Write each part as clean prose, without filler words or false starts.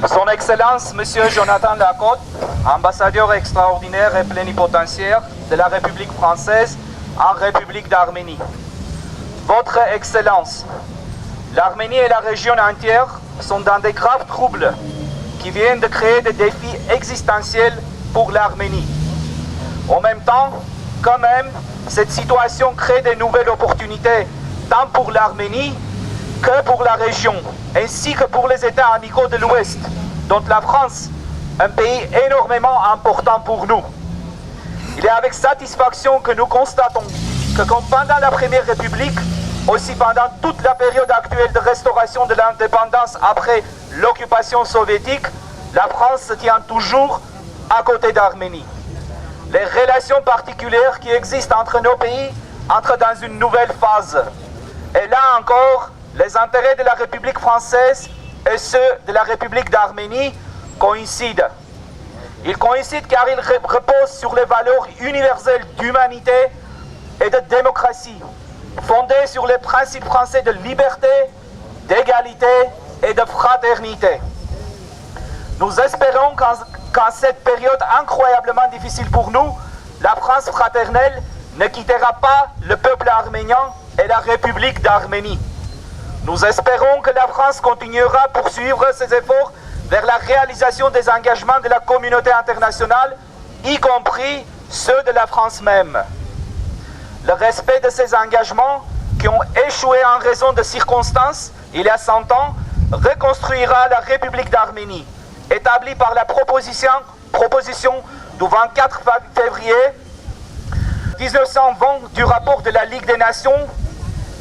Son Excellence, Monsieur Jonathan Lacote, ambassadeur extraordinaire et plénipotentiaire de la République française en République d'Arménie. Votre Excellence, l'Arménie et la région entière sont dans des graves troubles qui viennent de créer des défis existentiels pour l'Arménie. En même temps, quand même, cette situation crée de nouvelles opportunités tant pour l'Arménie que pour la région, ainsi que pour les États amicaux de l'Ouest, dont la France, un pays énormément important pour nous. Il est avec satisfaction que nous constatons que comme pendant la Première République, aussi pendant toute la période actuelle de restauration de l'indépendance après l'occupation soviétique, la France se tient toujours à côté d'Arménie. Les relations particulières qui existent entre nos pays entrent dans une nouvelle phase. Et là encore, les intérêts de la République française et ceux de la République d'Arménie coïncident. Ils coïncident car ils reposent sur les valeurs universelles d'humanité et de démocratie, fondées sur les principes français de liberté, d'égalité et de fraternité. Nous espérons qu'en cette période incroyablement difficile pour nous, la France fraternelle ne quittera pas le peuple arménien et la République d'Arménie. Nous espérons que la France continuera à poursuivre ses efforts vers la réalisation des engagements de la communauté internationale, y compris ceux de la France même. Le respect de ces engagements, qui ont échoué en raison de circonstances il y a 100 ans, reconstruira la République d'Arménie, établie par la proposition du 24 février 1920 du rapport de la Ligue des Nations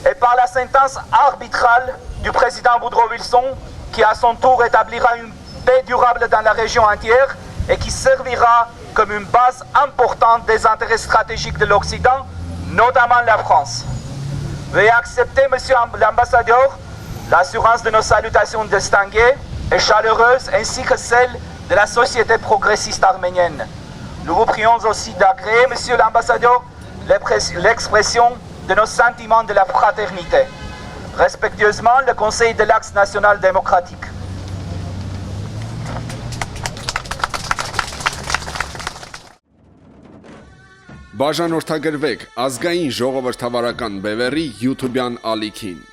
et par la sentence arbitrale du président Woodrow Wilson, qui à son tour établira une paix durable dans la région entière et qui servira comme une base importante des intérêts stratégiques de l'Occident, notamment la France. Veuillez accepter, Monsieur l'ambassadeur, l'assurance de nos salutations distinguées et chaleureuses, ainsi que celle de la société progressiste arménienne. Nous vous prions aussi d'agréer, Monsieur l'ambassadeur, l'expression de nos sentiments de la fraternité. Respectueusement, le Conseil de l'Axe national démocratique. Բաժանորդագրվեք ազգային ժողովրդավարական բևեռի YouTube-յան ալիքին։